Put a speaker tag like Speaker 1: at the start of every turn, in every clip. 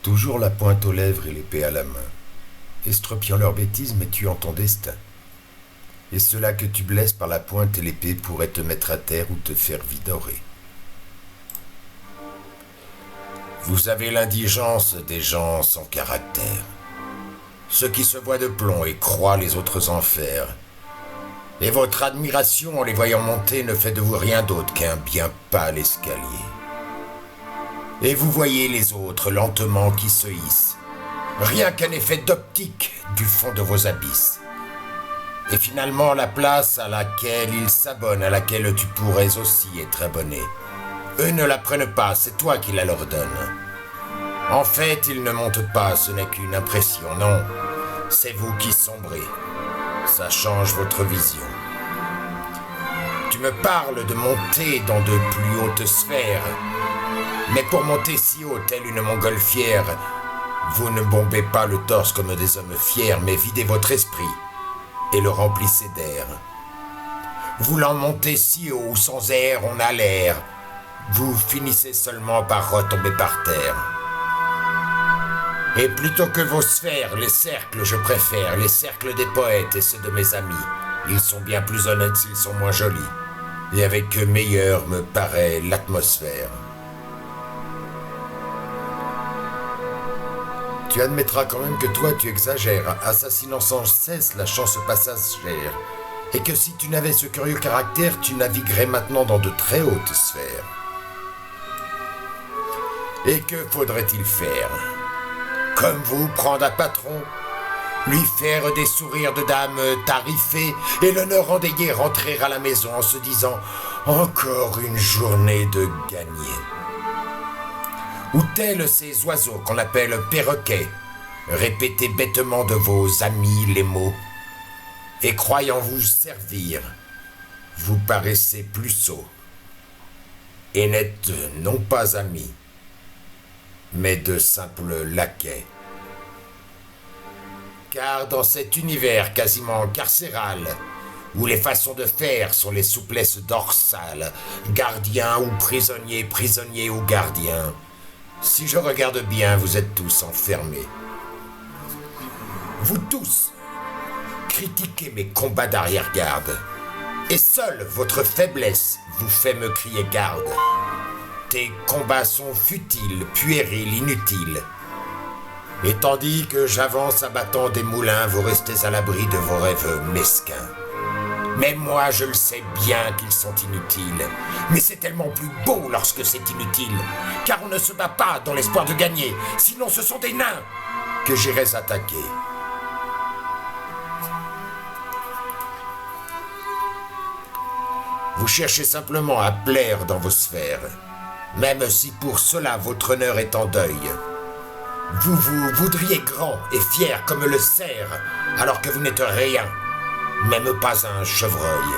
Speaker 1: Toujours la pointe aux lèvres et l'épée à la main, estropiant leurs bêtises mais tuant ton destin. Et ceux-là que tu blesses par la pointe et l'épée pourraient te mettre à terre ou te faire vidorer. Vous avez l'indigence des gens sans caractère, ceux qui se voient de plomb et croient les autres enfers. Et votre admiration en les voyant monter ne fait de vous rien d'autre qu'un bien pâle escalier. Et vous voyez les autres lentement qui se hissent, rien qu'un effet d'optique du fond de vos abysses. Et finalement la place à laquelle ils s'abonnent, à laquelle tu pourrais aussi être abonné. Eux ne la prennent pas, c'est toi qui la leur donnes. En fait, ils ne montent pas, ce n'est qu'une impression, non. C'est vous qui sombrez. Ça change votre vision. Tu me parles de monter dans de plus hautes sphères. Mais pour monter si haut, telle une montgolfière, vous ne bombez pas le torse comme des hommes fiers, mais videz votre esprit et le remplissez d'air. Voulant monter si haut, sans air, on a l'air. Vous finissez seulement par retomber par terre. Et plutôt que vos sphères, les cercles je préfère, les cercles des poètes et ceux de mes amis. Ils sont bien plus honnêtes s'ils sont moins jolis. Et avec eux meilleure me paraît l'atmosphère. Tu admettras quand même que toi tu exagères, assassinant sans cesse la chance passagère. Et que si tu n'avais ce curieux caractère, tu naviguerais maintenant dans de très hautes sphères. Et que faudrait-il faire ? Comme vous, prendre un patron, lui faire des sourires de dames tarifées et l'honneur endayé rentrer à la maison en se disant « Encore une journée de gagné ». Ou tels ces oiseaux qu'on appelle perroquets, répétez bêtement de vos amis les mots, et croyant vous servir, vous paraissez plus sot, et n'êtes non pas amis, mais de simples laquais. Car dans cet univers quasiment carcéral, où les façons de faire sont les souplesses dorsales, gardien ou prisonnier, prisonnier ou gardien, si je regarde bien, vous êtes tous enfermés. Vous tous, critiquez mes combats d'arrière-garde, et seule votre faiblesse vous fait me crier garde. Tes combats sont futiles, puérils, inutiles. Et tandis que j'avance abattant des moulins, vous restez à l'abri de vos rêves mesquins. Mais moi, je le sais bien qu'ils sont inutiles. Mais c'est tellement plus beau lorsque c'est inutile. Car on ne se bat pas dans l'espoir de gagner. Sinon, ce sont des nains que j'irais attaquer. Vous cherchez simplement à plaire dans vos sphères. Même si pour cela votre honneur est en deuil. Vous voudriez grand et fier comme le cerf, alors que vous n'êtes rien. Même pas un chevreuil.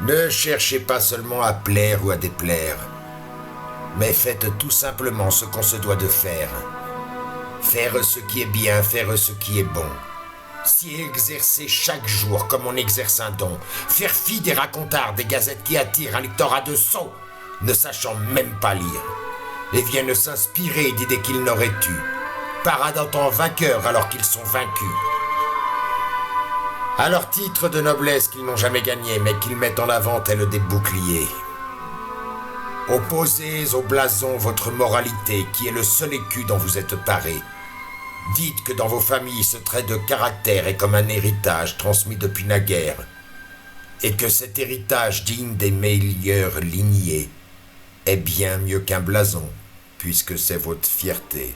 Speaker 1: Ne cherchez pas seulement à plaire ou à déplaire, mais faites tout simplement ce qu'on se doit de faire. Faire ce qui est bien, faire ce qui est bon. S'y exercer chaque jour comme on exerce un don. Faire fi des racontards, des gazettes qui attirent un lectorat de sots, ne sachant même pas lire, et viennent s'inspirer d'idées qu'ils n'auraient eues, paradant en vainqueurs alors qu'ils sont vaincus. À leur titre de noblesse qu'ils n'ont jamais gagné, mais qu'ils mettent en avant tels des boucliers. Opposez au blason votre moralité, qui est le seul écu dont vous êtes paré. Dites que dans vos familles ce trait de caractère est comme un héritage transmis depuis naguère, et que cet héritage digne des meilleures lignées est bien mieux qu'un blason, puisque c'est votre fierté.